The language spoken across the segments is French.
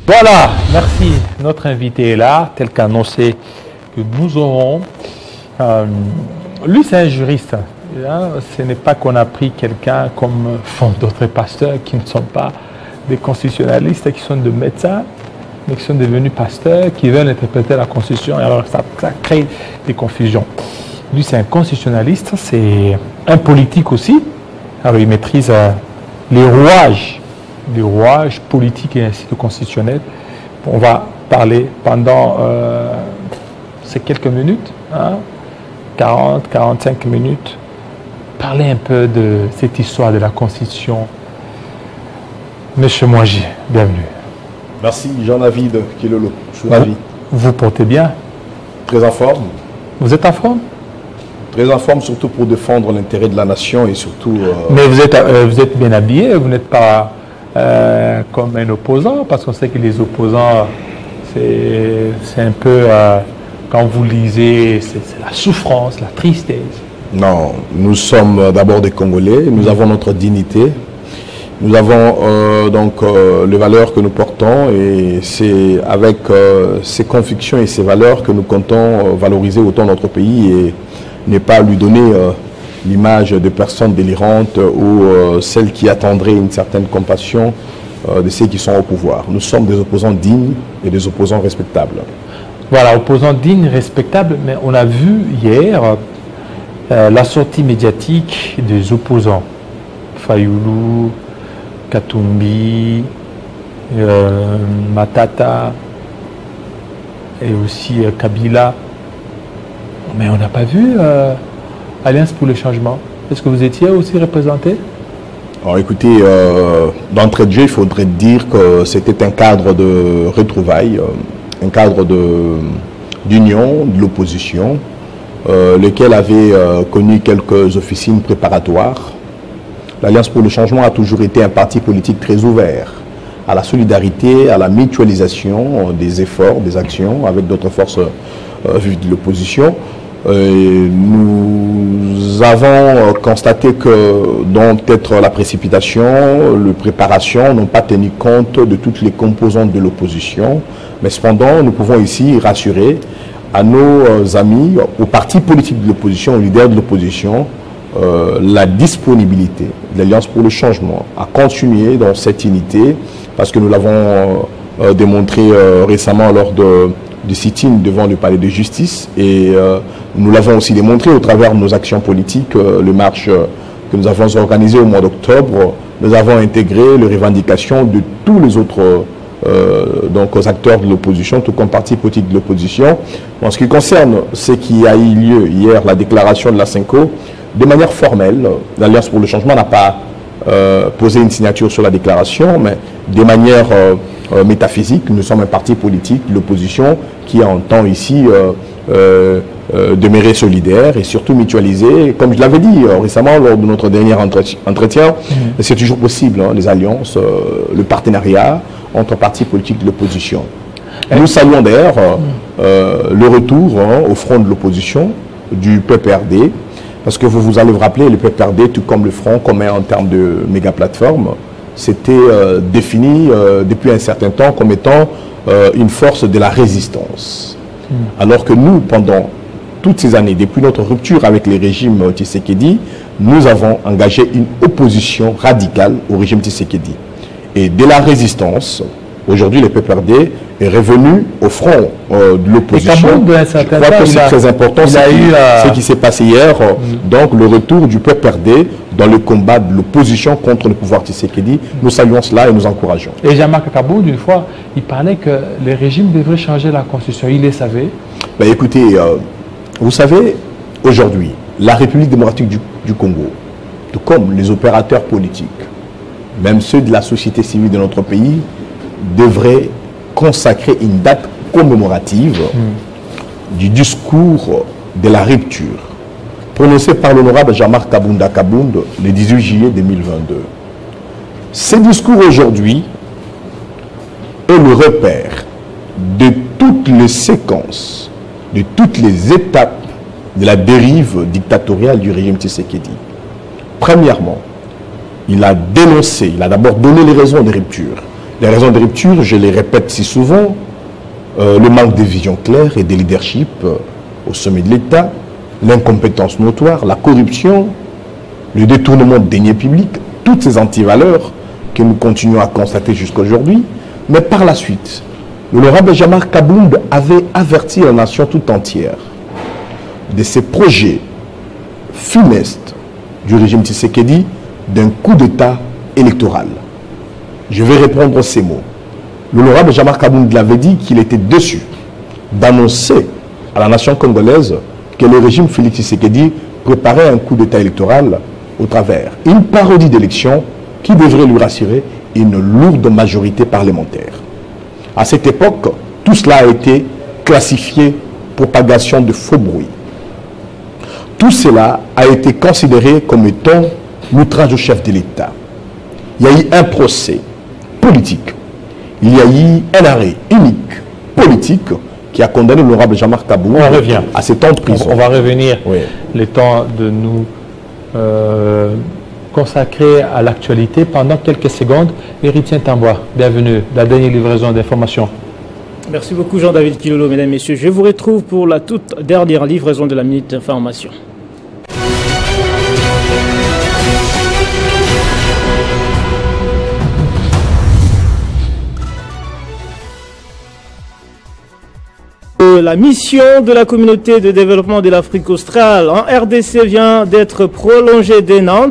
Voilà, merci. Notre invité est là, tel qu'annoncé que nous aurons. Lui, c'est un juriste. Ce n'est pas qu'on a pris quelqu'un comme font d'autres pasteurs qui ne sont pas des constitutionnalistes, qui sont des médecins, mais qui sont devenus pasteurs, qui veulent interpréter la Constitution. Et alors, ça crée des confusions. Lui, c'est un constitutionnaliste, c'est un politique aussi. Alors, il maîtrise les rouages politiques et ainsi de constitutionnels. On va parler pendant ces quelques minutes, 40-45 minutes, parler un peu de cette histoire de la Constitution. Monsieur Mwangi, bienvenue. Merci Jean-David Kilolo. Je suis ravi. Vous portez bien? Très en forme. Vous êtes en forme? Très en forme, surtout pour défendre l'intérêt de la nation et surtout... Mais vous êtes bien habillé, vous n'êtes pas comme un opposant, parce qu'on sait que les opposants, c'est un peu, quand vous lisez, c'est la souffrance, la tristesse. Non, nous sommes d'abord des Congolais, nous avons notre dignité, nous avons donc les valeurs que nous portons et c'est avec ces convictions et ces valeurs que nous comptons valoriser autant notre pays et ne pas lui donner l'image de personnes délirantes ou celles qui attendraient une certaine compassion de ceux qui sont au pouvoir. Nous sommes des opposants dignes et des opposants respectables. Voilà, opposants dignes, respectables, mais on a vu hier la sortie médiatique des opposants. Fayoulou, Katumbi, Matata et aussi Kabila. Mais on n'a pas vu Alliance pour le changement. Est-ce que vous étiez aussi représenté? Alors écoutez, d'entrée de jeu, il faudrait dire que c'était un cadre de retrouvailles, un cadre d'union de l'opposition, lequel avait connu quelques officines préparatoires. L'Alliance pour le changement a toujours été un parti politique très ouvert à la solidarité, à la mutualisation des efforts, des actions avec d'autres forces vives de l'opposition. Nous avons constaté que dans peut-être la précipitation, les préparations n'ont pas tenu compte de toutes les composantes de l'opposition. Mais cependant, nous pouvons ici rassurer à nos amis, aux partis politiques de l'opposition, aux leaders de l'opposition, la disponibilité de l'Alliance pour le changement à continuer dans cette unité, parce que nous l'avons démontré récemment lors du sit-in devant le palais de justice et nous l'avons aussi démontré au travers de nos actions politiques, les marches que nous avons organisées au mois d'octobre. Nous avons intégré les revendications de tous les autres donc aux acteurs de l'opposition, tout comme partis politiques de l'opposition. En ce qui concerne ce qui a eu lieu hier, la déclaration de la Cinco, de manière formelle, l'Alliance pour le changement n'a pas posé une signature sur la déclaration, mais de manière métaphysique, nous sommes un parti politique, l'opposition, qui entend ici demeurer solidaire et surtout mutualiser. Comme je l'avais dit récemment lors de notre dernier entretien, c'est toujours possible, les alliances, le partenariat entre partis politiques de l'opposition. Nous saluons d'ailleurs le retour au front de l'opposition du PPRD, parce que vous allez vous rappeler, le PPRD, tout comme le Front commun en termes de méga-plateforme, c'était défini depuis un certain temps comme étant une force de la résistance. Alors que nous, pendant toutes ces années, depuis notre rupture avec les régimes Tshisekedi, nous avons engagé une opposition radicale au régime Tshisekedi. Et de la résistance, aujourd'hui le PPRD est revenu au front de l'opposition. Je crois que c'est très important ce qui s'est passé hier. Donc le retour du PPRD dans le combat de l'opposition contre le pouvoir Tshisekedi. Nous saluons cela et nous encourageons. Et Jean-Marc Kabound, une fois, il parlait que les régimes devraient changer la constitution. Il les savait? Ben, écoutez, vous savez, aujourd'hui, la République démocratique du Congo, tout comme les opérateurs politiques, même ceux de la société civile de notre pays, devraient consacrer une date commémorative du discours de la rupture prononcé par l'honorable Jean-Marc Kabunda Kabound le 18 juillet 2022. Ce discours aujourd'hui est le repère de toutes les séquences, de toutes les étapes de la dérive dictatoriale du régime Tshisekedi. Premièrement, il a dénoncé, il a d'abord donné les raisons de rupture. Les raisons de rupture, je les répète si souvent, le manque de vision claire et de leadership au sommet de l'État, l'incompétence notoire, la corruption, le détournement de deniers publics, toutes ces antivaleurs que nous continuons à constater jusqu'à aujourd'hui. Mais par la suite, l'honorable Jean-Marc Kabound avait averti la nation tout entière de ces projets funestes du régime Tshisekedi d'un coup d'État électoral. Je vais répondre à ces mots. L'honorable Jean-Marc Kabound l'avait dit qu'il était déçu d'annoncer à la nation congolaise que le régime Félix Tshisekedi préparait un coup d'État électoral au travers une parodie d'élection qui devrait lui rassurer une lourde majorité parlementaire. À cette époque, tout cela a été classifié propagation de faux bruits. Tout cela a été considéré comme étant l'outrage au chef de l'État. Il y a eu un procès politique. Il y a eu un arrêt unique politique qui a condamné l'honorable Jean-Marc Kabound à 7 ans de prison. On va revenir, oui. Le temps de nous consacrer à l'actualité pendant quelques secondes. Héritier Tambois, bienvenue, la dernière livraison d'informations. Merci beaucoup Jean-David Kilolo, mesdames et messieurs. Je vous retrouve pour la toute dernière livraison de la Minute Information. La mission de la communauté de développement de l'Afrique australe en RDC vient d'être prolongée d'un an.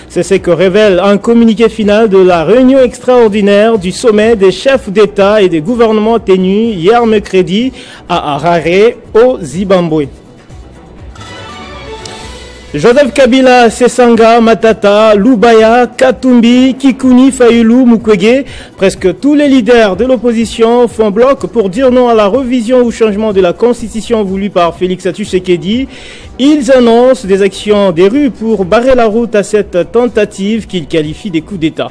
C'est ce que révèle un communiqué final de la réunion extraordinaire du sommet des chefs d'État et des gouvernements tenus hier mercredi à Harare, au Zimbabwe. Joseph Kabila, Sesanga, Matata, Lubaya, Katumbi, Kikuni, Fayulu, Mukwege, presque tous les leaders de l'opposition font bloc pour dire non à la revision ou changement de la constitution voulue par Félix Tshisekedi. Ils annoncent des actions des rues pour barrer la route à cette tentative qu'ils qualifient des coups d'État.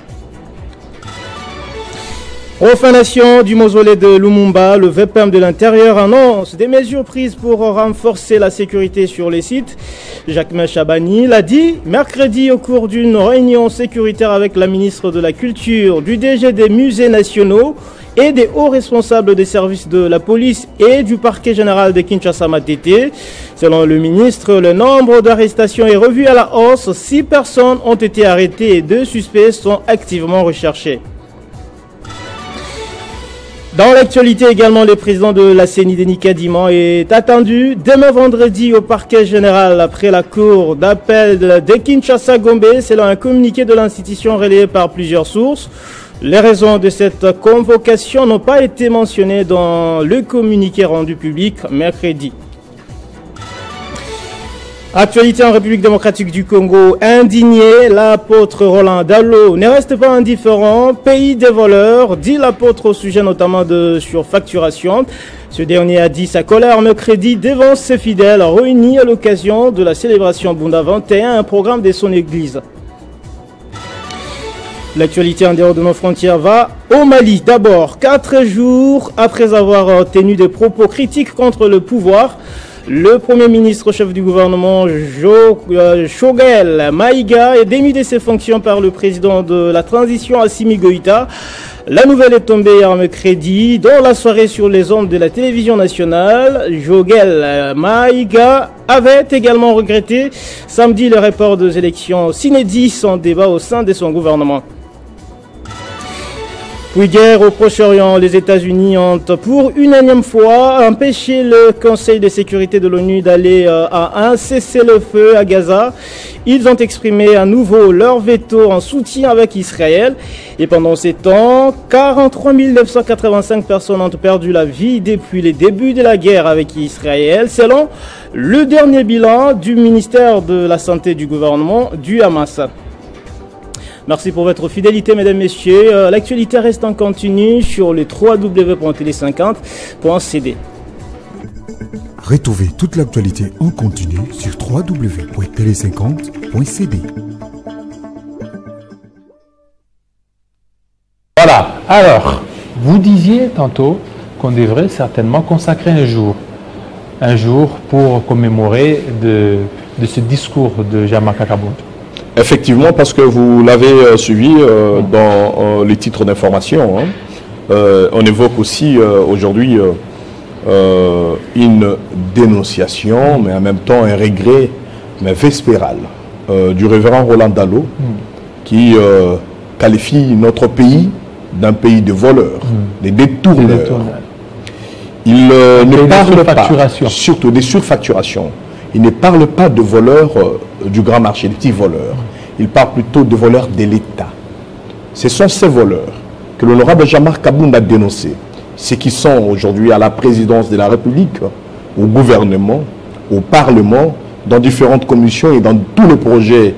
Profanation du mausolée de Lumumba, le VPM de l'Intérieur annonce des mesures prises pour renforcer la sécurité sur les sites. Jacques Chabani l'a dit mercredi au cours d'une réunion sécuritaire avec la ministre de la Culture, du DG des musées nationaux et des hauts responsables des services de la police et du parquet général de Kinshasa Matete. Selon le ministre, le nombre d'arrestations est revu à la hausse. 6 personnes ont été arrêtées et 2 suspects sont activement recherchés. Dans l'actualité également, le président de la CENI, Denis Kadima, est attendu demain vendredi au parquet général après la cour d'appel de Kinshasa Gombe, selon un communiqué de l'institution relayé par plusieurs sources. Les raisons de cette convocation n'ont pas été mentionnées dans le communiqué rendu public mercredi. Actualité en République démocratique du Congo, indigné, l'apôtre Roland Dallot ne reste pas indifférent, pays des voleurs, dit l'apôtre au sujet notamment de surfacturation. Ce dernier a dit sa colère mercredi devant ses fidèles réunis à l'occasion de la célébration Bunda 21, un programme de son église. L'actualité en dehors de nos frontières va au Mali. D'abord, 4 jours après avoir tenu des propos critiques contre le pouvoir, le Premier ministre chef du gouvernement, Choguel Maïga, est démis de ses fonctions par le président de la transition, Assimi Goïta. La nouvelle est tombée hier mercredi dans la soirée sur les ondes de la télévision nationale. Choguel Maïga avait également regretté samedi le report des élections s'inédit sans débat au sein de son gouvernement. Puis guerre au Proche-Orient, les États-Unis ont pour une énième fois empêché le Conseil de sécurité de l'ONU d'aller à un cessez-le-feu à Gaza. Ils ont exprimé à nouveau leur veto en soutien avec Israël. Et pendant ces temps, 43 985 personnes ont perdu la vie depuis les débuts de la guerre avec Israël, selon le dernier bilan du ministère de la Santé du gouvernement du Hamas. Merci pour votre fidélité, mesdames, messieurs. L'actualité reste en continu sur le www.tele50.cd. Retrouvez toute l'actualité en continu sur www.tele50.cd. Voilà. Alors, vous disiez tantôt qu'on devrait certainement consacrer un jour pour commémorer de ce discours de Jean-Marc Kabound. Effectivement, parce que vous l'avez suivi dans les titres d'information. Hein. on évoque aussi aujourd'hui une dénonciation, mais en même temps un regret, mais vespéral, du révérend Roland Dallot, qui qualifie notre pays d'un pays de voleurs, des détourneurs. Il ne parle pas, surtout des surfacturations. Il ne parle pas de voleurs du grand marché, des petits voleurs. Il parle plutôt de voleurs de l'État. Ce sont ces voleurs que l'honorable Jean-Marc Kabound a dénoncés. Ceux qui sont aujourd'hui à la présidence de la République, au gouvernement, au Parlement, dans différentes commissions et dans tous les projets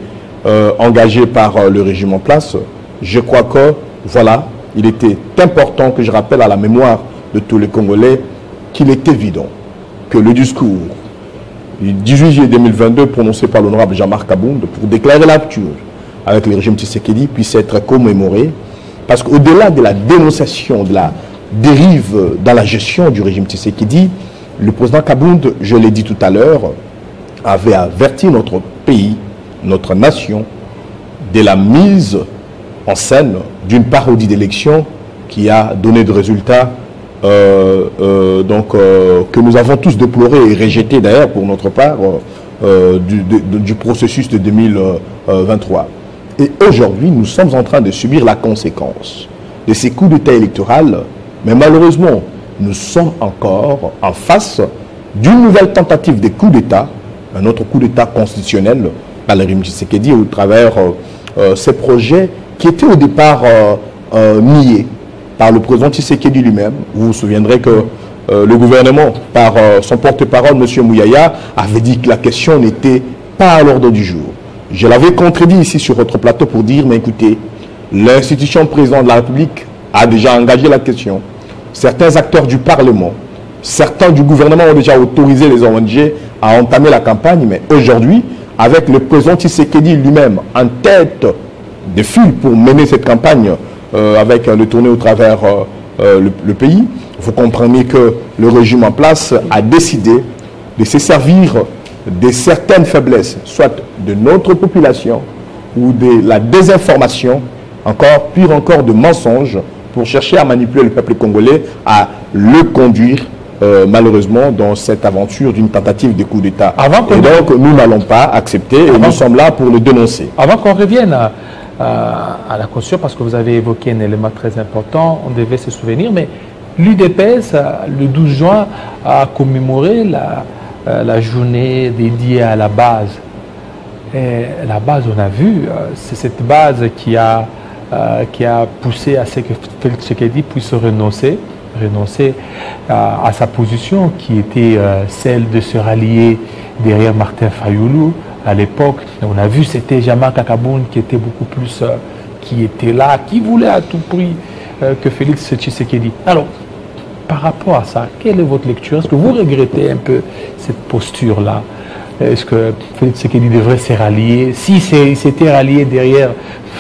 engagés par le régime en place. Je crois que, voilà, il était important que je rappelle à la mémoire de tous les Congolais qu'il est évident que le discours du 18 juillet 2022 prononcé par l'honorable Jean-Marc Kabound pour déclarer la rupture avec le régime Tshisekedi puisse être commémoré, parce qu'au-delà de la dénonciation de la dérive dans la gestion du régime Tshisekedi, le président Kabound, je l'ai dit tout à l'heure, avait averti notre pays, notre nation, de la mise en scène d'une parodie d'élection qui a donné de résultats que nous avons tous déploré et rejeté d'ailleurs pour notre part du processus de 2023. Et aujourd'hui, nous sommes en train de subir la conséquence de ces coups d'État électoraux, mais malheureusement, nous sommes encore en face d'une nouvelle tentative de coup d'État, un autre coup d'État constitutionnel par le régime Tshisekedi au travers ces projets qui étaient au départ niés par le président Tshisekedi lui-même. Vous vous souviendrez que le gouvernement, par son porte-parole, M. Mouyaya, avait dit que la question n'était pas à l'ordre du jour. Je l'avais contredit ici sur votre plateau pour dire, mais écoutez, l'institution président de la République a déjà engagé la question. Certains acteurs du Parlement, certains du gouvernement ont déjà autorisé les ONG à entamer la campagne, mais aujourd'hui, avec le président Tshisekedi lui-même en tête de file pour mener cette campagne avec le tournée au travers le pays, vous comprenez que le régime en place a décidé de se servir de certaines faiblesses, soit de notre population ou de la désinformation, pire encore de mensonges, pour chercher à manipuler le peuple congolais, à le conduire malheureusement dans cette aventure d'une tentative de coup d'État. Et donc nous n'allons pas accepter et nous sommes là pour le dénoncer. Avant qu'on revienne à la caution, parce que vous avez évoqué un élément très important, on devait se souvenir, mais l'UDPS, le 12 juin, a commémoré la journée dédiée à la base. Et la base, on a vu, c'est cette base qui a poussé à ce que Félix Tshisekedi puisse renoncer à sa position qui était celle de se rallier derrière Martin Fayoulou. À l'époque, on a vu, c'était Jean-Marc Kabound qui était beaucoup plus, qui était là, qui voulait à tout prix que Félix Tshisekedi. Alors, par rapport à ça, quelle est votre lecture? Est-ce que vous regrettez un peu cette posture-là? Est-ce que Félix Tshisekedi devrait se rallier? Si s'était rallié derrière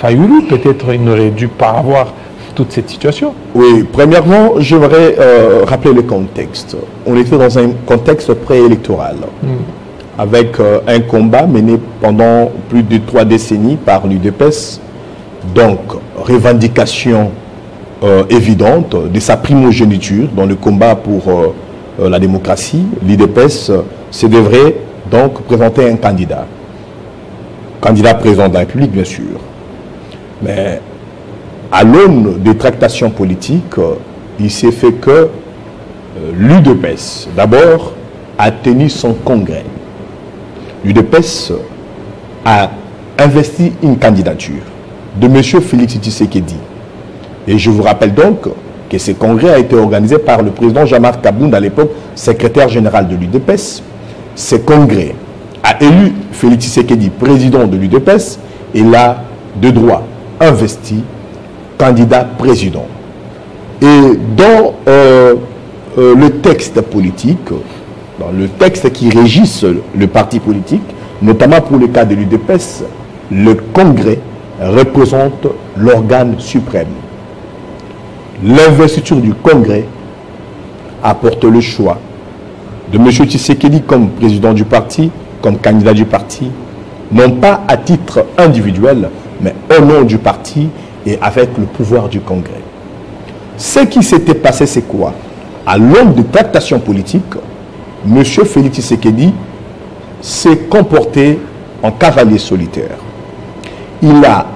Fayoulou, peut-être il n'aurait dû pas avoir toute cette situation. Oui, premièrement, j'aimerais rappeler le contexte. On était dans un contexte préélectoral, avec un combat mené pendant plus de 3 décennies par l'UDPS, donc revendication évidente de sa primogéniture dans le combat pour la démocratie. L'UDPS se devrait donc présenter un candidat président de la République, bien sûr. Mais à l'aune des tractations politiques, il s'est fait que l'UDPS, d'abord, a tenu son congrès. L'UDPS a investi une candidature de M. Félix Tshisekedi. Et je vous rappelle donc que ce congrès a été organisé par le président Jean-Marc Kabound, à l'époque secrétaire général de l'UDPS. Ce congrès a élu Félix Tshisekedi président de l'UDPS et l'a de droit investi candidat président. Et dans le texte politique, dans le texte qui régisse le parti politique, notamment pour le cas de l'UDPS, le Congrès représente l'organe suprême. L'investiture du Congrès apporte le choix de M. Tshisekedi comme président du parti, comme candidat du parti, non pas à titre individuel, mais au nom du parti et avec le pouvoir du Congrès. Ce qui s'était passé, c'est quoi? À l'aune de tractations politiques, M. Félix Tshisekedi s'est comporté en cavalier solitaire. Il a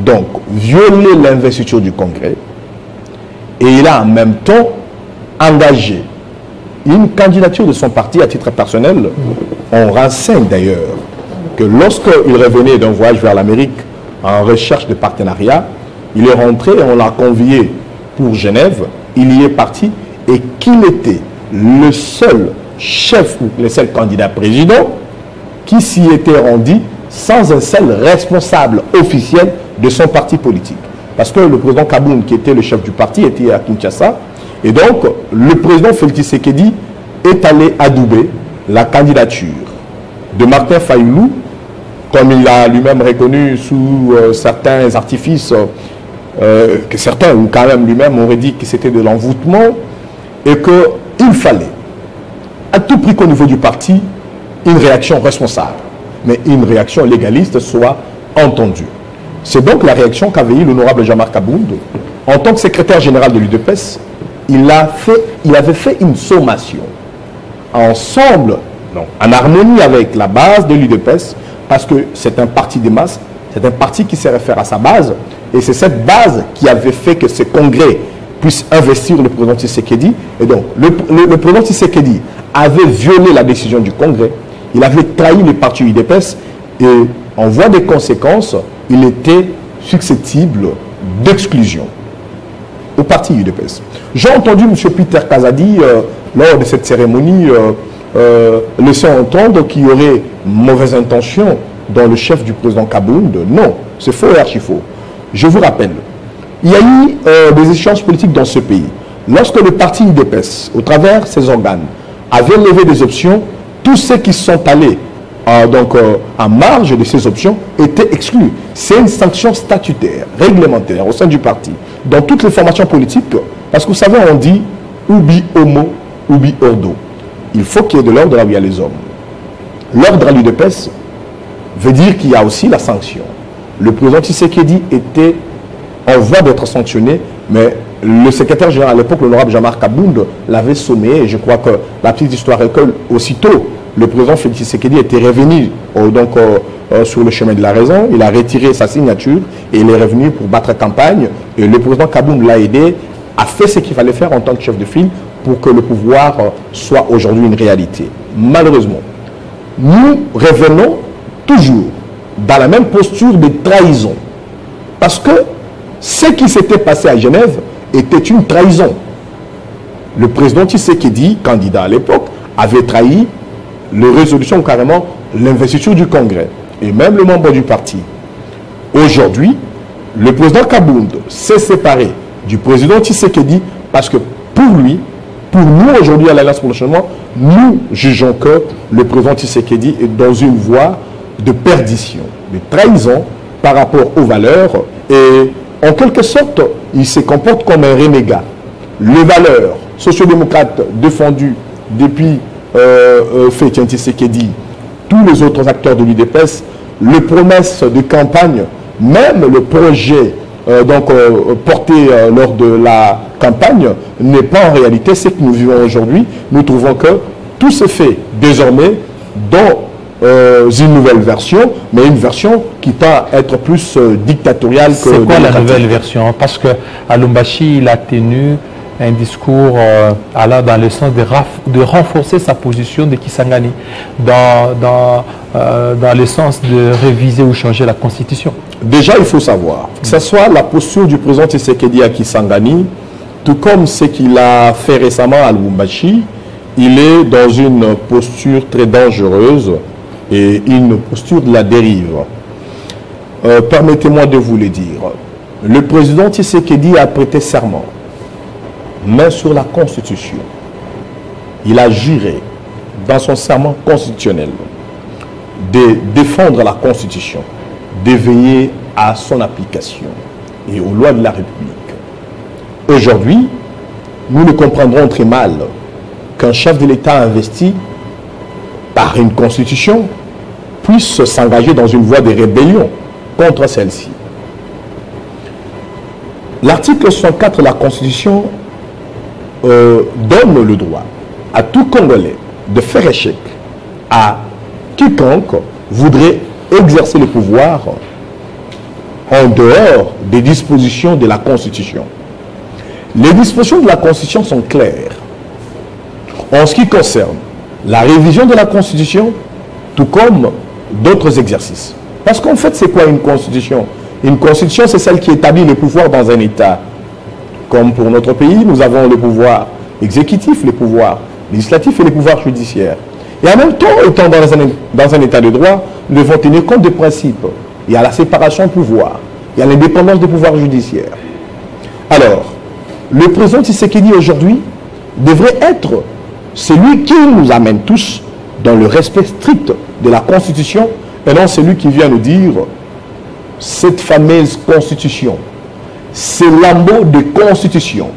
donc violé l'investiture du Congrès et il a en même temps engagé une candidature de son parti à titre personnel. On renseigne d'ailleurs que lorsqu'il revenait d'un voyage vers l'Amérique en recherche de partenariat, il est rentré et on l'a convié pour Genève, il y est parti et qu'il était le seul chef ou le seul candidat président qui s'y était rendu sans un seul responsable officiel de son parti politique. Parce que le président Kaboun, qui était le chef du parti, était à Kinshasa. Et donc, le président Félix Tshisekedi est allé adouber la candidature de Martin Fayulu, comme il l'a lui-même reconnu sous certains artifices, que certains, ou quand même lui-même, auraient dit que c'était de l'envoûtement, et qu'il fallait, à tout prix qu'au niveau du parti, une réaction responsable, mais une réaction légaliste soit entendue. C'est donc la réaction qu'avait eu l'honorable Jean-Marc Abound. En tant que secrétaire général de l'UDPS, il avait fait une sommation ensemble, en harmonie avec la base de l'UDPS, parce que c'est un parti de masse, c'est un parti qui se réfère à sa base, et c'est cette base qui avait fait que ce congrès puisse investir le président Tshisekedi. Et donc, le président Tshisekedi avait violé la décision du congrès, il avait trahi le parti UDPS, et en voie de conséquences, il était susceptible d'exclusion au parti UDPS. J'ai entendu M. Peter Kazadi, lors de cette cérémonie, laisser entendre qu'il y aurait mauvaise intention dans le chef du président Kabound. Non, c'est faux et archi faux. Je vous rappelle, il y a eu des échanges politiques dans ce pays. Lorsque le parti UDPS, au travers ses organes, avait levé des options, tous ceux qui sont allés en marge de ces options étaient exclus. C'est une sanction statutaire, réglementaire au sein du parti, dans toutes les formations politiques, parce que vous savez, on dit ubi homo, ubi ordo. Il faut qu'il y ait de l'ordre là où il y a les hommes. L'ordre à l'UDPS veut dire qu'il y a aussi la sanction. Le président Tshisekedi était en voie d'être sanctionné, mais le secrétaire général à l'époque, l'honorable Jean-Marc Abound, l'avait sommé, et je crois que la petite histoire est que aussitôt, le président Félix Tshisekedi était revenu sur le chemin de la raison, il a retiré sa signature et il est revenu pour battre campagne. Et le président Kabound l'a aidé, a fait ce qu'il fallait faire en tant que chef de file pour que le pouvoir soit aujourd'hui une réalité. Malheureusement, nous revenons toujours dans la même posture de trahison. Parce que ce qui s'était passé à Genève était une trahison. Le président Tshisekedi, candidat à l'époque, avait trahi les résolutions, carrément l'investiture du Congrès et même le membre du parti. Aujourd'hui, le président Kabound s'est séparé du président Tshisekedi parce que pour lui, pour nous aujourd'hui à l'Alliance pour le changement, nous jugeons que le président Tshisekedi est dans une voie de perdition, de trahison par rapport aux valeurs, et en quelque sorte, il se comporte comme un renégat. Les valeurs sociodémocrates défendues depuis Félix Tshisekedi, tous les autres acteurs de l'UDPS, les promesses de campagne, même le projet porté lors de la campagne n'est pas en réalité ce que nous vivons aujourd'hui. Nous trouvons que tout se fait désormais dans une nouvelle version, mais une version qui tend à être plus dictatoriale que... C'est quoi la nouvelle version? Parce que à Lubumbashi, il a tenu un discours allant dans le sens de renforcer sa position de Kisangani, dans le sens de réviser ou changer la Constitution. Déjà, il faut savoir que ce soit la posture du président Tshisekedi à Kisangani, tout comme ce qu'il a fait récemment à Lubumbashi, il est dans une posture très dangereuse et une posture de la dérive. Permettez-moi de vous le dire. Le président Tshisekedi a prêté serment, main sur la Constitution. Il a juré dans son serment constitutionnel de défendre la Constitution, de veiller à son application et aux lois de la République. Aujourd'hui, nous ne comprendrons très mal qu'un chef de l'État investi par une Constitution puisse s'engager dans une voie de rébellion contre celle-ci. L'article 64 de la Constitution donne le droit à tout Congolais de faire échec à quiconque voudrait exercer le pouvoir en dehors des dispositions de la Constitution. Les dispositions de la Constitution sont claires en ce qui concerne la révision de la Constitution, tout comme d'autres exercices. Parce qu'en fait, c'est quoi une Constitution? Une Constitution, c'est celle qui établit le pouvoir dans un État. Comme pour notre pays, nous avons le pouvoir exécutif, les pouvoirs législatifs et les pouvoirs judiciaires. Et en même temps, étant dans un État de droit, nous devons tenir compte des principes. Il y a la séparation de pouvoir, il y a l'indépendance des pouvoirs judiciaires. Alors, le président Tshisekedi aujourd'hui devrait être celui qui nous amène tous dans le respect strict de la Constitution et non celui qui vient nous dire cette fameuse Constitution, ces lambeaux de Constitution.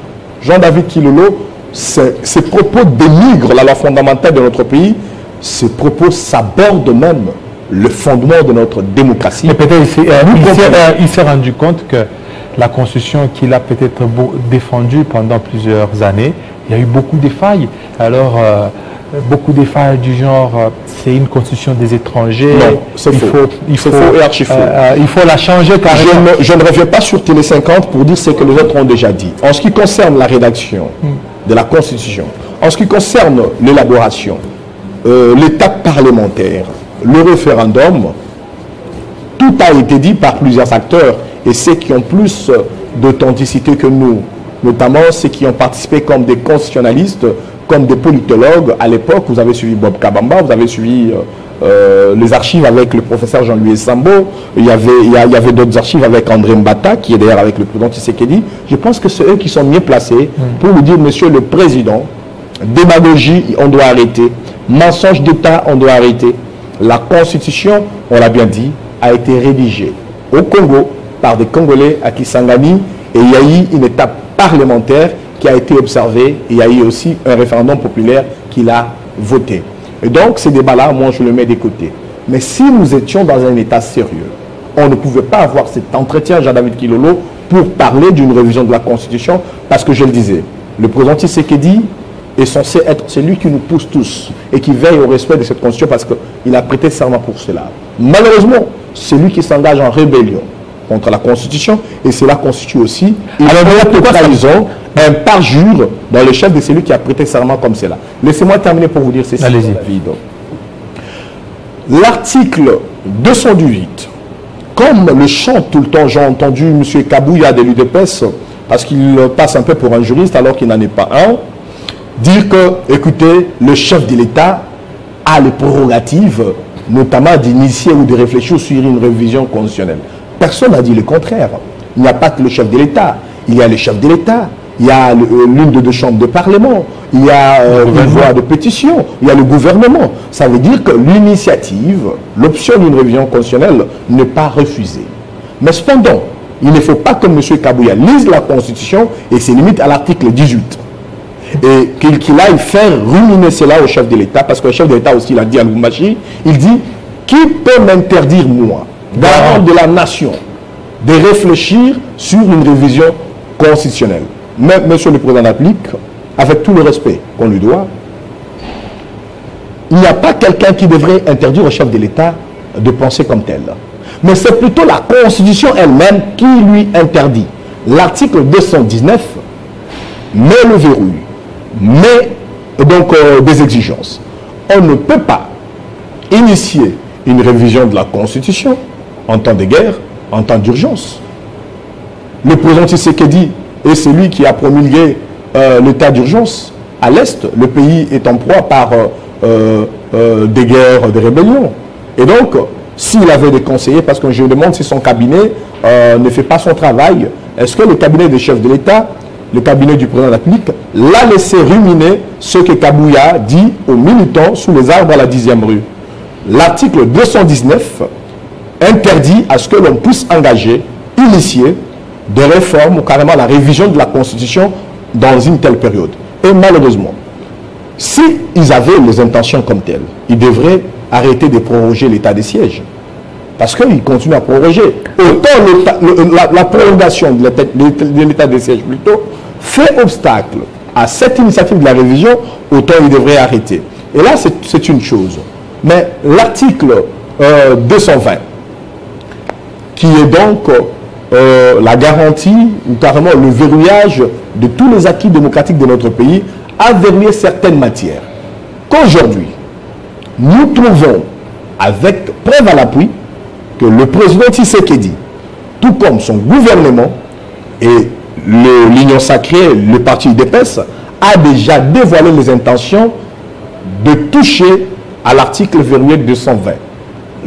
Jean-David Kilolo, ces propos dénigrent la loi fondamentale de notre pays, ces propos sabordent même le fondement de notre démocratie. Mais peut-être il s'est rendu compte que la Constitution qu'il a peut-être défendue pendant plusieurs années, il y a eu beaucoup de failles. Alors, beaucoup de failles du genre, c'est une Constitution des étrangers. Non, c'est faux. C'est faux et archi faux. Il faut la changer carrément. Je ne reviens pas sur Télé 50 pour dire ce que les autres ont déjà dit. En ce qui concerne la rédaction de la Constitution, en ce qui concerne l'élaboration, l'étape parlementaire, le référendum, tout a été dit par plusieurs acteurs et ceux qui ont plus d'authenticité que nous, notamment ceux qui ont participé comme des constitutionnalistes, comme des politologues. À l'époque, vous avez suivi Bob Kabamba, vous avez suivi les archives avec le professeur Jean-Louis Sambo, il y avait d'autres archives avec André Mbata, qui est d'ailleurs avec le président Tshisekedi. Je pense que c'est eux qui sont mieux placés pour nous dire, monsieur le président, démagogie, on doit arrêter, mensonge d'État, on doit arrêter. La Constitution, on l'a bien dit, a été rédigée au Congo par des Congolais à Kisangani et il y a eu une étape parlementaire qui a été observée et il y a eu aussi un référendum populaire qui l'a voté. Et donc, ces débats-là, moi, je le mets de côté. Mais si nous étions dans un État sérieux, on ne pouvait pas avoir cet entretien, Jean-David Kilolo, pour parler d'une révision de la Constitution, parce que je le disais, le président Tshisekedi est censé être celui qui nous pousse tous et qui veille au respect de cette Constitution parce qu'il a prêté serment pour cela. Malheureusement, c'est lui qui s'engage en rébellion contre la Constitution et cela constitue aussi une trahison, un parjure dans le chef de celui qui a prêté serment comme cela. Laissez-moi terminer pour vous dire ceci, David. L'article 218, comme le chante tout le temps, j'ai entendu M. Kabouya de l'UDPS, parce qu'il passe un peu pour un juriste alors qu'il n'en est pas un, dire que, écoutez, le chef de l'État a les prérogatives, notamment d'initier ou de réfléchir sur une révision constitutionnelle. Personne n'a dit le contraire. Il n'y a pas que le chef de l'État. Il y a le chef de l'État, il y a l'une de deux chambres de parlement, il y a une voie de pétition, il y a le gouvernement. Ça veut dire que l'initiative, l'option d'une révision constitutionnelle n'est pas refusée. Mais cependant, il ne faut pas que M. Kabouya lise la Constitution et se limite à l'article 18. Et qu'il aille faire ruminer cela au chef de l'État, parce que le chef de l'État aussi l'a dit à Lubumbashi, il dit, qui peut m'interdire, moi, garant de la nation, de réfléchir sur une révision constitutionnelle? Mais monsieur le président de la République, avec tout le respect qu'on lui doit, il n'y a pas quelqu'un qui devrait interdire au chef de l'État de penser comme tel. Mais c'est plutôt la Constitution elle-même qui lui interdit. L'article 219 met le verrouille, met donc des exigences. On ne peut pas initier une révision de la Constitution en temps de guerre, en temps d'urgence. Le président Tshisekedi est celui qui a promulgué l'état d'urgence à l'Est. Le pays est en proie par des guerres, des rébellions. Et donc, s'il avait des conseillers, parce que je me demande si son cabinet ne fait pas son travail, est-ce que le cabinet des chefs de l'État, le cabinet du président de la République, l'a laissé ruminer ce que Kabouya dit aux militants sous les arbres à la 10e rue? L'article 219 interdit à ce que l'on puisse engager, initier des réformes ou carrément la révision de la Constitution dans une telle période. Et malheureusement, s'ils avaient les intentions comme telles, ils devraient arrêter de proroger l'état de siège. parce qu'ils continuent à proroger. Autant la prolongation de l'état de siège plutôt fait obstacle à cette initiative de la révision, autant il devrait arrêter. Et là, c'est une chose. Mais l'article 220, qui est donc la garantie ou carrément le verrouillage de tous les acquis démocratiques de notre pays, a verrouillé certaines matières. Qu'aujourd'hui, nous trouvons avec preuve à l'appui que le président Tshisekedi, tout comme son gouvernement et l'Union sacrée, le parti UDPS, a déjà dévoilé les intentions de toucher à l'article verrouillé 220.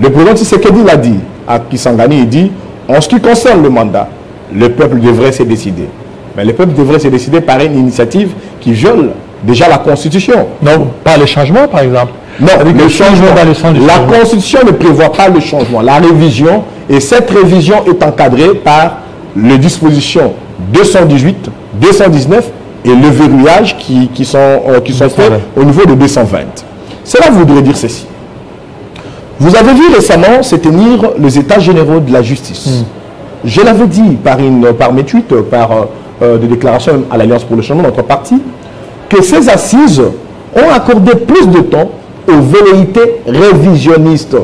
Le président Tshisekedi l'a dit à Kisangani, il dit, en ce qui concerne le mandat, le peuple devrait se décider. Mais le peuple devrait se décider par une initiative qui viole déjà la Constitution. Non, pas le changement, par exemple. Non, le changement dans le sens du changement. La Constitution ne prévoit pas le changement, la révision, et cette révision est encadrée par les dispositions 218, 219 et le verrouillage qui sont faits au niveau de 220. Cela voudrait dire ceci. Vous avez vu récemment se tenir les états généraux de la justice. Je l'avais dit par mes tweets, par des déclarations à l'Alliance pour le changement de notre parti, que ces assises ont accordé plus de temps aux velléités révisionnistes.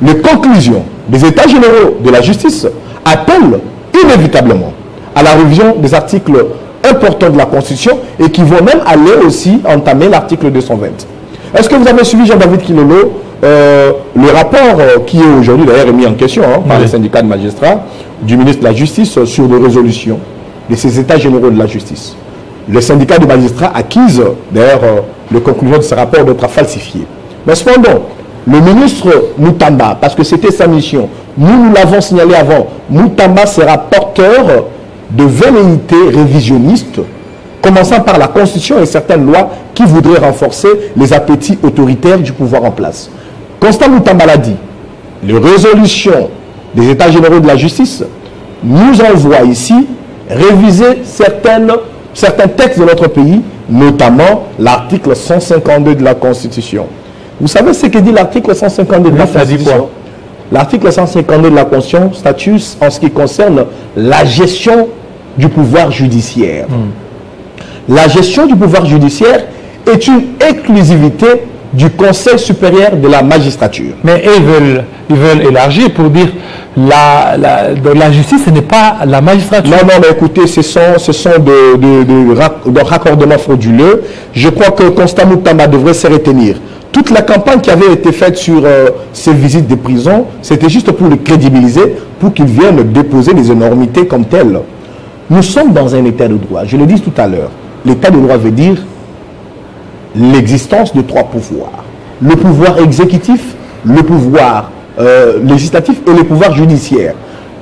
Les conclusions des états généraux de la justice appellent inévitablement à la révision des articles importants de la Constitution et qui vont même aller aussi entamer l'article 220. Est-ce que vous avez suivi Jean-David Kilolo, le rapport qui est aujourd'hui d'ailleurs mis en question par les syndicats de magistrats du ministre de la Justice sur les résolutions de ces états généraux de la justice? Les syndicats de magistrats accusent d'ailleurs les conclusions de ce rapport d'être falsifiées. Mais cependant, le ministre Moutamba, parce que c'était sa mission, nous l'avons signalé avant, Moutamba sera porteur de velléités révisionnistes, commençant par la Constitution et certaines lois qui voudraient renforcer les appétits autoritaires du pouvoir en place. Constant Moutamba l'a dit, les résolutions des états généraux de la justice nous envoient ici réviser certains textes de notre pays, notamment l'article 152 de la Constitution. Vous savez ce que dit l'article 152 de la Constitution? L'article 152 de la Constitution statue en ce qui concerne la gestion du pouvoir judiciaire. La gestion du pouvoir judiciaire est une exclusivité du Conseil supérieur de la magistrature. Mais ils veulent élargir pour dire la justice, ce n'est pas la magistrature. Non, mais écoutez, ce sont de raccordements frauduleux. Je crois que Constant Moutamba devrait se retenir. Toute la campagne qui avait été faite sur ces visites de prison, c'était juste pour le crédibiliser, pour qu'il vienne déposer des énormités comme telles. Nous sommes dans un état de droit. Je le dis tout à l'heure. L'état de droit veut dire l'existence de trois pouvoirs. Le pouvoir exécutif, le pouvoir législatif et le pouvoir judiciaire.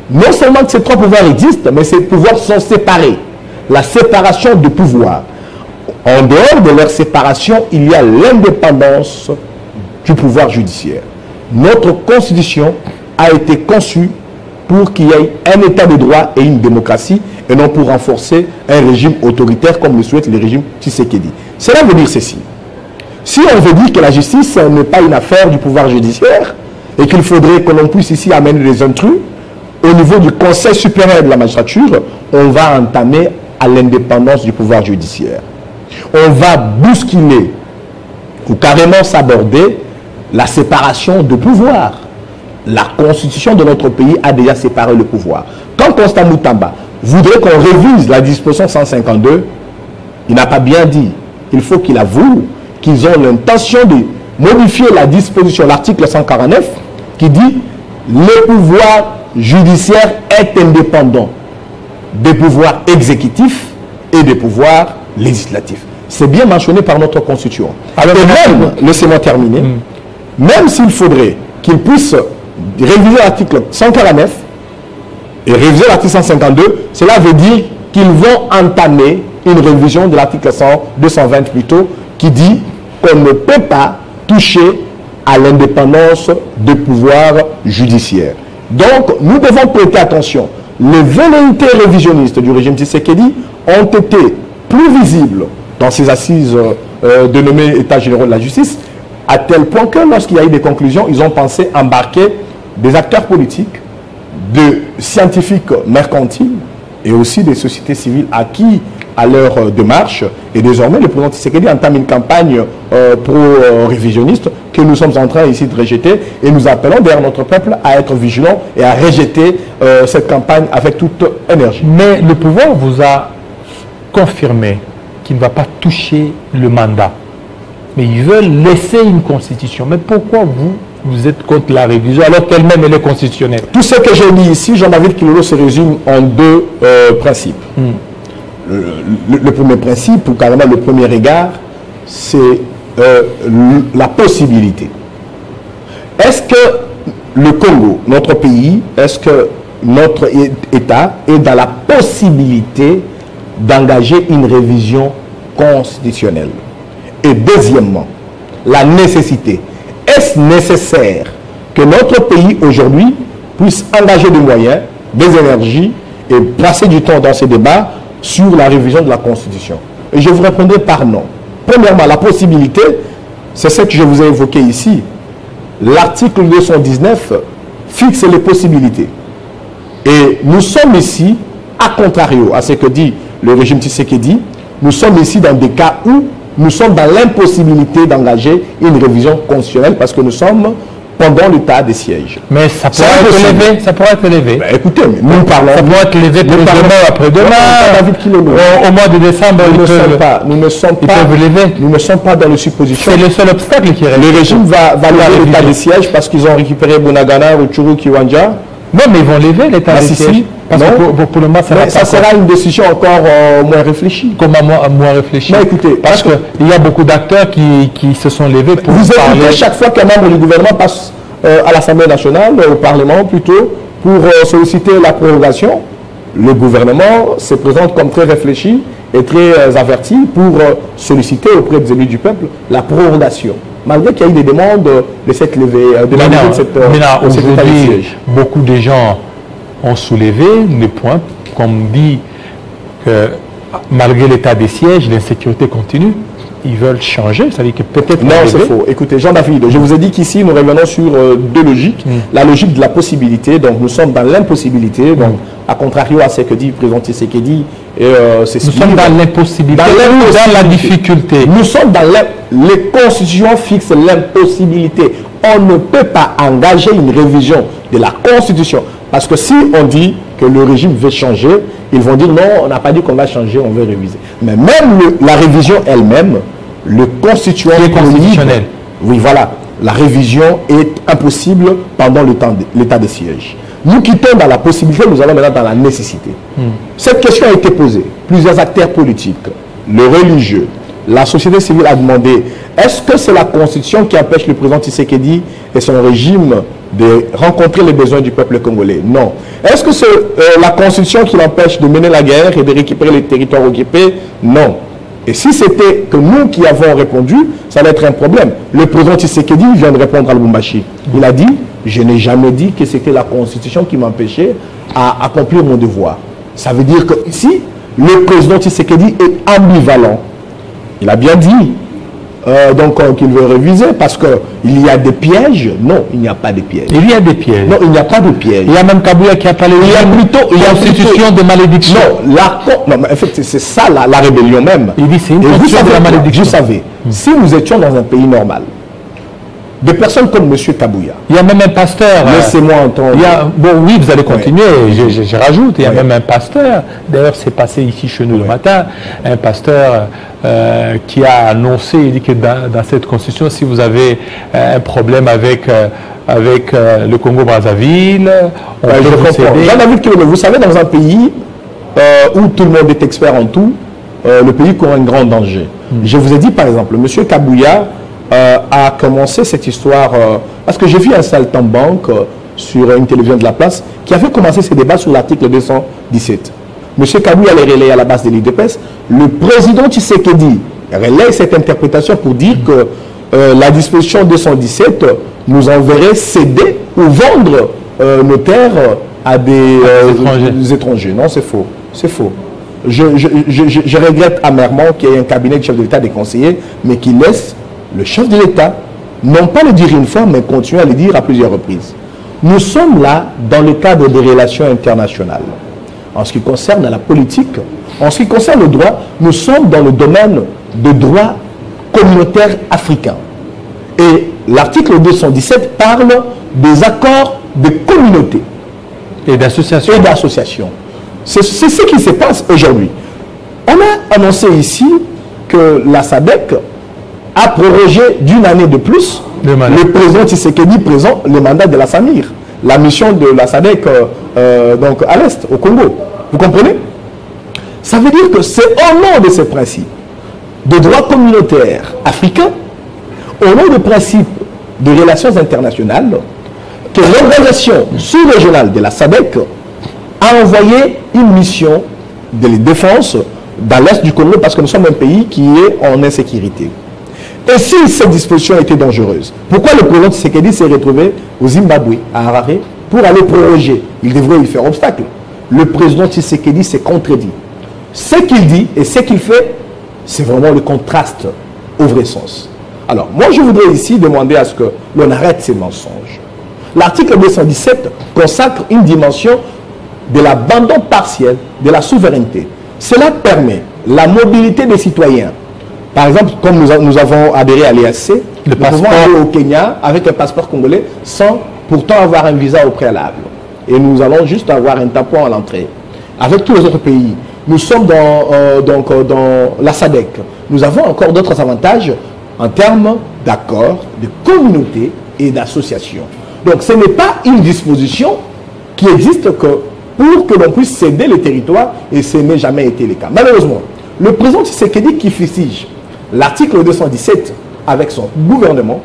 Non seulement que ces trois pouvoirs existent, mais ces pouvoirs sont séparés. La séparation de pouvoirs. En dehors de leur séparation, il y a l'indépendance du pouvoir judiciaire. Notre Constitution a été conçue pour qu'il y ait un état de droit et une démocratie, et non pour renforcer un régime autoritaire comme le souhaite le régime Tshisekedi. Cela veut dire ceci. Si on veut dire que la justice n'est pas une affaire du pouvoir judiciaire, et qu'il faudrait que l'on puisse ici amener des intrus, au niveau du Conseil supérieur de la magistrature, on va entamer à l'indépendance du pouvoir judiciaire. On va bousculer ou carrément s'aborder la séparation de pouvoir. La Constitution de notre pays a déjà séparé le pouvoir. Quand Constant Moutamba voudrait qu'on révise la disposition 152, il n'a pas bien dit. Il faut qu'il avoue qu'ils ont l'intention de modifier la disposition, l'article 149, qui dit « Le pouvoir judiciaire est indépendant des pouvoirs exécutifs et des pouvoirs législatifs. » C'est bien mentionné par notre Constitution. Alors, et même, laissez-moi terminer, même s'il faudrait qu'ils puissent réviser l'article 149 et réviser l'article 152, cela veut dire qu'ils vont entamer une révision de l'article 220 plutôt, qui dit qu'on ne peut pas toucher à l'indépendance du pouvoir judiciaire. Donc, nous devons prêter attention. Les velléités révisionnistes du régime Tshisekedi ont été plus visibles dans ces assises dénommées États généraux de la justice, à tel point que lorsqu'il y a eu des conclusions, ils ont pensé embarquer des acteurs politiques, de scientifiques mercantiles et aussi des sociétés civiles acquis à leur démarche. Et désormais, le président Tshisekedi entame une campagne pro-révisionniste que nous sommes en train ici de rejeter. Et nous appelons d'ailleurs notre peuple à être vigilant et à rejeter cette campagne avec toute énergie. Mais le pouvoir vous a confirmé qu'il ne va pas toucher le mandat. Mais ils veulent laisser une constitution. Mais pourquoi vous êtes contre la révision alors qu'elle-même elle est constitutionnelle? Tout ce que j'ai dit ici, Jean-David Kilolo, se résume en deux principes. Le premier principe, ou carrément le premier regard, c'est la possibilité. Est-ce que le Congo, notre pays, est-ce que notre État est dans la possibilité d'engager une révision constitutionnelle? Et deuxièmement, la nécessité. Est-ce nécessaire que notre pays aujourd'hui puisse engager des moyens, des énergies et passer du temps dans ces débats sur la révision de la Constitution? Et je vous répondrai par non. Premièrement, la possibilité, c'est ce que je vous ai évoqué ici. L'article 219 fixe les possibilités. Et nous sommes ici, à contrario à ce que dit le régime Tshisekedi, nous sommes ici dans des cas où nous sommes dans l'impossibilité d'engager une révision constitutionnelle parce que nous sommes pendant l'état des sièges. Mais ça pourrait être élevé. Ça pourrait être élevé. Ben, écoutez, nous parlons. Ça pourrait être élevé pour demain, après-demain. Au mois de décembre, nous ne sommes pas dans les suppositions. C'est le seul obstacle qui reste. Le régime va lever l'état des sièges parce qu'ils ont récupéré Bunagana, Rutshuru, Kiwanja. Non, mais ils vont lever l'état des sièges. Parce que pour le moment, ça sera une décision encore moins réfléchie. Comment moins réfléchie? Mais écoutez, parce qu'il y a beaucoup d'acteurs qui se sont levés pour vous parler. Écoutez, chaque fois qu'un membre du gouvernement passe à l'Assemblée nationale, au Parlement plutôt, pour solliciter la prorogation, le gouvernement se présente comme très réfléchi et très averti pour solliciter auprès des élus du peuple la prorogation. Malgré qu'il y a eu des demandes de cette levée, de la levée de cette aujourd'hui, beaucoup de gens ont soulevé le point, comme dit que malgré l'état des sièges, l'insécurité continue. Ils veulent changer, ça veut dire que peut-être... Non, c'est faux. Écoutez, Jean-David, je vous ai dit qu'ici, nous revenons sur deux logiques. La logique de la possibilité, donc nous sommes dans l'impossibilité, donc à contrario à ce que dit le président Tshisekedi, nous sommes dans l'impossibilité, dans la difficulté. Nous sommes dans les constitutions fixent l'impossibilité. On ne peut pas engager une révision de la Constitution. Parce que si on dit que le régime veut changer, ils vont dire non, on n'a pas dit qu'on va changer, on veut réviser. Mais même la révision elle-même, le constituant est constitutionnel. Oui, voilà. La révision est impossible pendant l'état de siège. Nous quittons dans la possibilité, nous allons maintenant dans la nécessité. Cette question a été posée. Plusieurs acteurs politiques, le religieux, la société civile a demandé, est-ce que c'est la Constitution qui empêche le président Tshisekedi et son régime de rencontrer les besoins du peuple congolais? Non. Est-ce que c'est la Constitution qui l'empêche de mener la guerre et de récupérer les territoires occupés? Non. Et si c'était que nous qui avons répondu, ça allait être un problème. Le président Tshisekedi vient de répondre à Lubumbashi. Il a dit, je n'ai jamais dit que c'était la Constitution qui m'empêchait à accomplir mon devoir. Ça veut dire que ici, le président Tshisekedi est ambivalent. Il a bien dit qu'il veut réviser parce qu'il y a des pièges. Non, il n'y a pas de pièges. Il y a des pièges. Non, il n'y a pas de pièges. Il y a même Kabila qui a parlé de constitution de malédiction. Non, mais en fait, c'est ça la rébellion même. Il dit c'est une constitution de la malédiction. Vous savez, si nous étions dans un pays normal, des personnes comme M. Kabouya. Il y a même un pasteur. Laissez-moi entendre. Oui, vous allez continuer, je rajoute. Il y a même un pasteur. D'ailleurs, c'est passé ici chez nous le matin. Un pasteur qui a annoncé, il dit que dans cette constitution, si vous avez un problème avec le Congo-Brazzaville, on peut vous céder. Jean-David Kilolo, vous savez, dans un pays où tout le monde est expert en tout, le pays court un grand danger. Je vous ai dit, par exemple, M. Kabouya a commencé cette histoire, parce que j'ai vu un saltimbanque sur une télévision de la place qui avait commencé ses débats sur l'article 217. M. Kabouya les relaye à la base de l'IDPS. Le président Tshisekedi relaye cette interprétation pour dire que la disposition 217 nous enverrait céder ou vendre nos terres à des étrangers. Non, c'est faux. C'est faux. Je regrette amèrement qu'il y ait un cabinet de chef de l'État, des conseillers, mais qui laisse le chef de l'État, non pas le dire une fois, mais continuer à le dire à plusieurs reprises. Nous sommes là dans le cadre des relations internationales. En ce qui concerne la politique, en ce qui concerne le droit, nous sommes dans le domaine de droit communautaire africain. Et l'article 217 parle des accords de communauté et d'association. C'est ce qui se passe aujourd'hui. On a annoncé ici que la SADC a prorogé d'une année de plus le président Tshisekedi présent le mandat de la SAMIR, la mission de la SADC donc à l'Est, au Congo. Vous comprenez? Ça veut dire que c'est au nom de ces principes de droit communautaire africain, au nom des principes de relations internationales, que l'organisation sous-régionale de la SADC a envoyé une mission de défense dans l'Est du Congo parce que nous sommes un pays qui est en insécurité. Et si cette disposition était dangereuse, pourquoi le président Tshisekedi s'est retrouvé au Zimbabwe, à Harare, pour aller proroger? Il devrait y faire obstacle. Le président Tshisekedi s'est contredit. Ce qu'il dit et ce qu'il fait, c'est vraiment le contraste au vrai sens. Alors, moi, je voudrais ici demander à ce que l'on arrête ces mensonges. L'article 217 consacre une dimension de l'abandon partiel de la souveraineté. Cela permet la mobilité des citoyens. Par exemple, comme nous avons adhéré à l'EAC, nous pouvons aller au Kenya avec un passeport congolais sans pourtant avoir un visa au préalable. Et nous allons juste avoir un tampon à l'entrée. Avec tous les autres pays, nous sommes dans la SADC. Nous avons encore d'autres avantages en termes d'accords, de communauté et d'association. Donc ce n'est pas une disposition qui existe que pour que l'on puisse céder les territoires, et ce n'est jamais été le cas. Malheureusement, le président Tshisekedi qui fustige l'article 217 avec son gouvernement,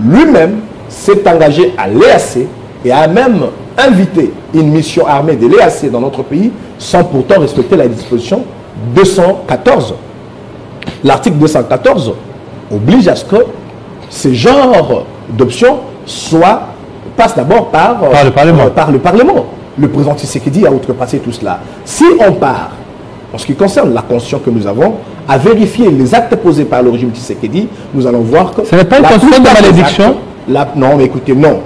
lui-même s'est engagé à l'EAC et a même invité une mission armée de l'EAC dans notre pays sans pourtant respecter la disposition 214. L'article 214 oblige à ce que ce genre d'option passe d'abord par le Parlement. Le président Tshisekedi a outrepassé tout cela. Si on part, en ce qui concerne la Constitution que nous avons, à vérifier les actes posés par le régime Tshisekedi, nous allons voir que... Ce n'est pas une constitution de malédiction? Non, mais écoutez, non.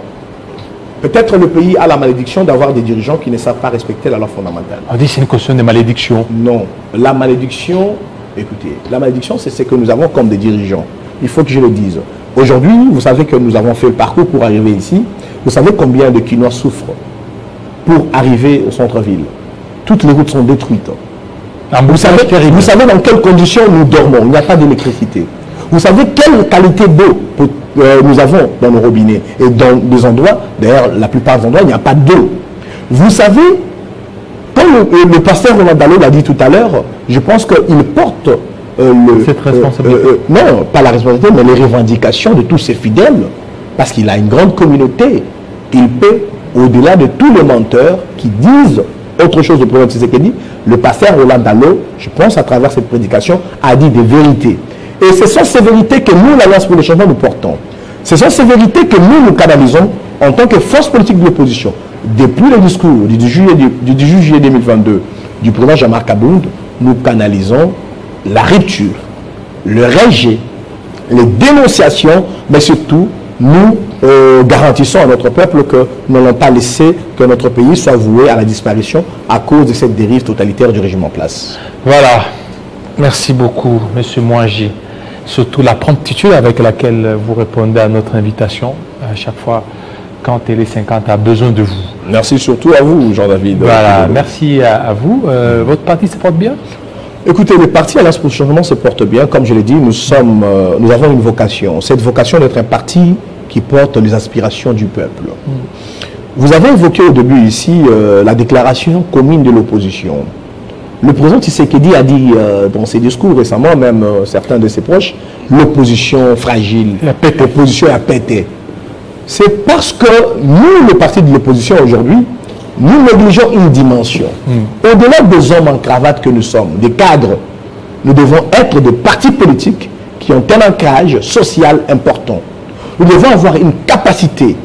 Peut-être le pays a la malédiction d'avoir des dirigeants qui ne savent pas respecter la loi fondamentale. On dit que c'est une constitution de malédiction. Non. La malédiction, écoutez, la malédiction, c'est ce que nous avons comme des dirigeants. Il faut que je le dise. Aujourd'hui, vous savez que nous avons fait le parcours pour arriver ici. Vous savez combien de Quinois souffrent pour arriver au centre-ville? Toutes les routes sont détruites. Vous savez dans quelles conditions nous dormons? Il n'y a pas d'électricité. Vous savez quelle qualité d'eau nous avons dans nos robinets? Et dans des endroits, d'ailleurs, la plupart des endroits, il n'y a pas d'eau. Vous savez, comme le pasteur Roland Dalo l'a dit tout à l'heure, je pense qu'il porte cette responsabilité. Non, pas la responsabilité, mais les revendications de tous ses fidèles, parce qu'il a une grande communauté. Il peut, au-delà de tous les menteurs qui disent autre chose de président Tshisekedi, le pasteur Roland Dalo, je pense à travers cette prédication, a dit des vérités. Et ce sont ces vérités que nous, l'Alliance pour le changement, nous portons. Ce sont ces vérités que nous canalisons en tant que force politique de l'opposition. Depuis le discours du 18 juillet 2022 du président Jean-Marc Abound, nous canalisons la rupture, le rejet, les dénonciations, mais surtout, nous garantissons à notre peuple que nous n'allons pas laisser que notre pays soit voué à la disparition à cause de cette dérive totalitaire du régime en place. Voilà. Merci beaucoup, M. Mouangi. Surtout la promptitude avec laquelle vous répondez à notre invitation à chaque fois quand Télé50 a besoin de vous. Merci surtout à vous, Jean-David. Voilà, merci à vous. Votre parti se porte bien? Écoutez, le parti Alliance pour le changement se porte bien. Comme je l'ai dit, nous avons une vocation. Cette vocation d'être un parti qui porte les aspirations du peuple. Vous avez évoqué au début ici la déclaration commune de l'opposition. Le président Tshisekedi a dit dans ses discours récemment, même certains de ses proches, l'opposition fragile, l'opposition a pété. C'est parce que nous, le parti de l'opposition aujourd'hui, nous négligeons une dimension. Au-delà des hommes en cravate que nous sommes, des cadres, nous devons être des partis politiques qui ont un ancrage social important. Nous devons avoir une capacité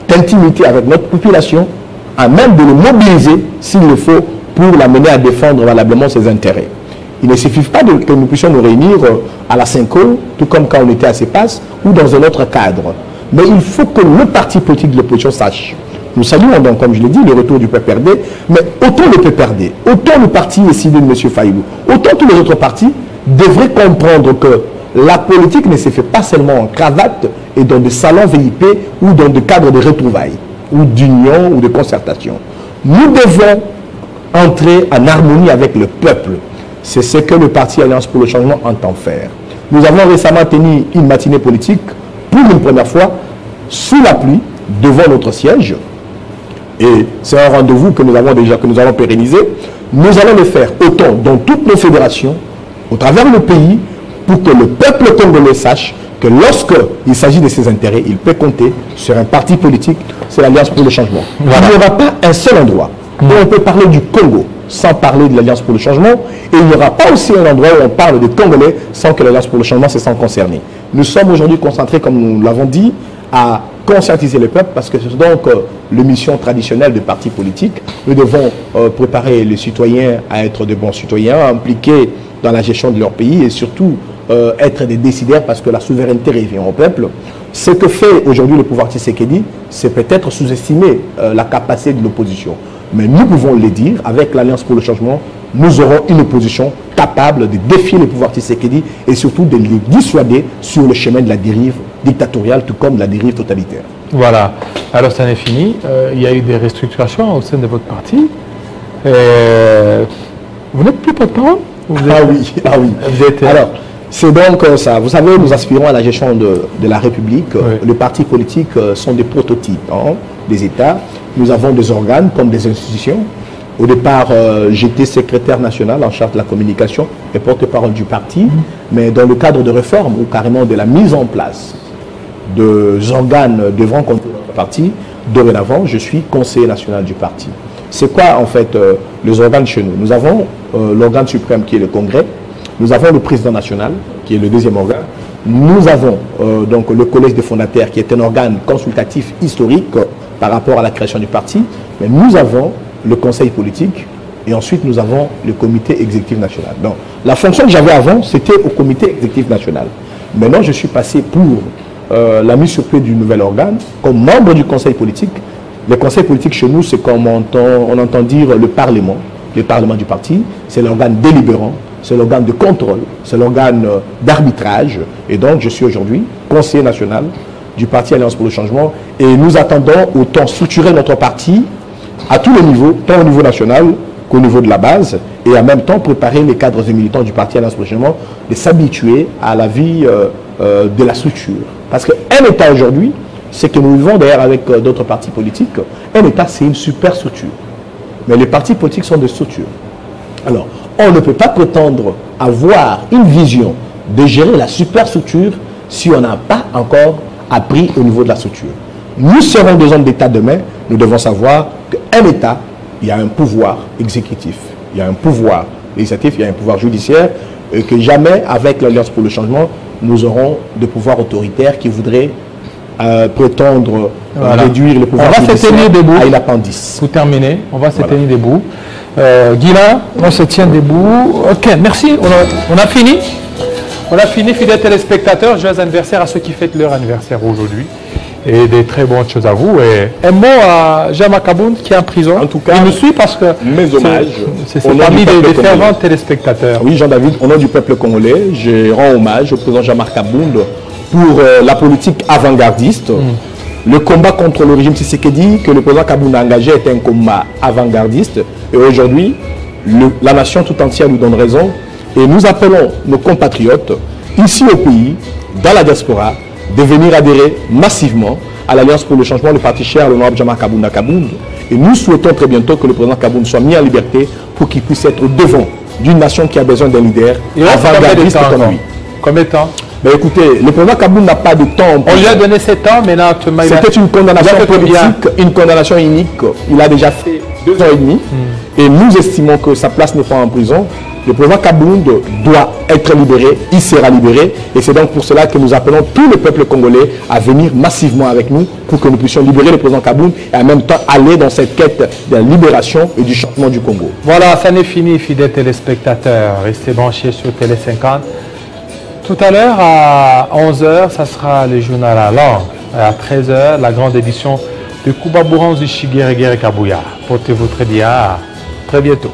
d'intimité avec notre population, à même de le mobiliser s'il le faut pour l'amener à défendre valablement ses intérêts. Il ne suffit pas que nous puissions nous réunir à la Cinco, tout comme quand on était à CEPAS, ou dans un autre cadre. Mais il faut que le parti politique de l'opposition sache Nous saluons donc, comme je l'ai dit, le retour du PPRD, mais autant le PPRD, autant le parti décidé de M. Faïlou, autant tous les autres partis devraient comprendre que la politique ne se fait pas seulement en cravate et dans des salons VIP ou dans des cadres de retrouvailles, ou d'union ou de concertation. Nous devons entrer en harmonie avec le peuple. C'est ce que le parti Alliance pour le Changement entend faire. Nous avons récemment tenu une matinée politique, pour une première fois, sous la pluie, devant notre siège. Et c'est un rendez-vous que nous avons déjà, que nous allons pérenniser. Nous allons le faire autant dans toutes nos fédérations, au travers le pays, pour que le peuple congolais sache que lorsqu'il s'agit de ses intérêts, il peut compter sur un parti politique, c'est l'Alliance pour le Changement. Voilà. Il n'y aura pas un seul endroit où on peut parler du Congo sans parler de l'Alliance pour le Changement, et il n'y aura pas aussi un endroit où on parle de Congolais sans que l'Alliance pour le Changement se sente concernée. Nous sommes aujourd'hui concentrés, comme nous l'avons dit, à conscientiser le peuple, parce que c'est donc la mission traditionnelle des partis politiques. Nous devons préparer les citoyens à être de bons citoyens, impliqués dans la gestion de leur pays et surtout être des décideurs, parce que la souveraineté revient au peuple. Ce que fait aujourd'hui le pouvoir Tshisekedi, c'est peut-être sous-estimer la capacité de l'opposition. Mais nous pouvons le dire, avec l'Alliance pour le Changement, nous aurons une opposition capable de défier le pouvoir Tshisekedi et surtout de les dissuader sur le chemin de la dérive dictatoriale, tout comme de la dérive totalitaire. Voilà. Alors, ça n'est fini. Il y a eu des restructurations au sein de votre parti. Vous n'êtes plus porte-parole? Ah oui, ah oui. Vous êtes... Alors, c'est donc ça. Vous savez, nous aspirons à la gestion de la République. Oui. Les partis politiques sont des prototypes des États. Nous avons des organes comme des institutions. Au départ, j'étais secrétaire national en charge de la communication et porte-parole du parti. Mais dans le cadre de réforme ou carrément de la mise en place des organes devant contrôler notre parti, dorénavant, je suis conseiller national du parti. C'est quoi en fait les organes chez nous? Nous avons l'organe suprême qui est le Congrès. Nous avons le président national qui est le deuxième organe. Nous avons donc le collège des fondateurs qui est un organe consultatif historique par rapport à la création du parti. Mais nous avons le conseil politique et ensuite nous avons le comité exécutif national. Donc la fonction que j'avais avant, c'était au comité exécutif national. Maintenant, je suis passé pour la mise sur pied du nouvel organe comme membre du conseil politique. Le conseil politique chez nous, c'est comme on entend dire le parlement du parti. C'est l'organe délibérant, c'est l'organe de contrôle, c'est l'organe d'arbitrage. Et donc, je suis aujourd'hui conseiller national du parti Alliance pour le Changement. Et nous attendons autant structurer notre parti à tous les niveaux, tant au niveau national qu'au niveau de la base, et en même temps préparer les cadres et militants du parti Alliance pour le Changement de s'habituer à la vie de la structure. Parce qu'un État aujourd'hui, c'est que nous vivons d'ailleurs avec d'autres partis politiques, un État c'est une super structure. Mais les partis politiques sont des structures. Alors, on ne peut pas prétendre avoir une vision de gérer la superstructure si on n'a pas encore appris au niveau de la structure. Nous serons des hommes d'État demain, nous devons savoir qu'un État, il y a un pouvoir exécutif, il y a un pouvoir législatif, il y a un pouvoir judiciaire, et que jamais avec l'Alliance pour le Changement, nous aurons des pouvoirs autoritaires qui voudraient prétendre réduire le pouvoir judiciaire à l'appendice. Pour terminer, on va se tenir debout. Guilain, on se tient debout. Ok, merci. On a fini. On a fini, fidèles téléspectateurs. Joyeux anniversaire à ceux qui fêtent leur anniversaire aujourd'hui. Et des très bonnes choses à vous. Et un mot à Jean-Marc Aboun qui est en prison. En tout cas, il nous suit parce que mes hommages. C'est parmi des fervents téléspectateurs. Oui, Jean-David, au nom du peuple congolais, je rends hommage au président Jean-Marc Aboun pour la politique avant-gardiste. Le combat contre le régime Tshisekedi que le président Kaboun a engagé est un combat avant-gardiste. Et aujourd'hui, la nation tout entière nous donne raison. Et nous appelons nos compatriotes, ici au pays, dans la diaspora, de venir adhérer massivement à l'Alliance pour le Changement, le parti cher, l'honorable Jean-Marc Kaboun. Et nous souhaitons très bientôt que le président Kaboun soit mis en liberté pour qu'il puisse être au devant d'une nation qui a besoin d'un leader avant-gardiste comme lui. Combien de temps? Ben écoutez, le président Kaboun n'a pas de temps. On lui a donné 7 ans, mais là, c'était une condamnation politique, une condamnation unique. Il a déjà fait 2 ans et demi. Et nous estimons que sa place n'est pas en prison. Le président Kaboun doit être libéré, il sera libéré. Et c'est donc pour cela que nous appelons tout le peuple congolais à venir massivement avec nous pour que nous puissions libérer le président Kaboun et en même temps aller dans cette quête de la libération et du changement du Congo. Voilà, ça n'est fini, fidèles téléspectateurs. Restez branchés sur Télé 50. Tout à l'heure, à 11h, ça sera le journal à langue. À 13h, la grande édition de Kuba Buranzi Shigere Gere Kabuya. Portez-vous très bien. Très bientôt.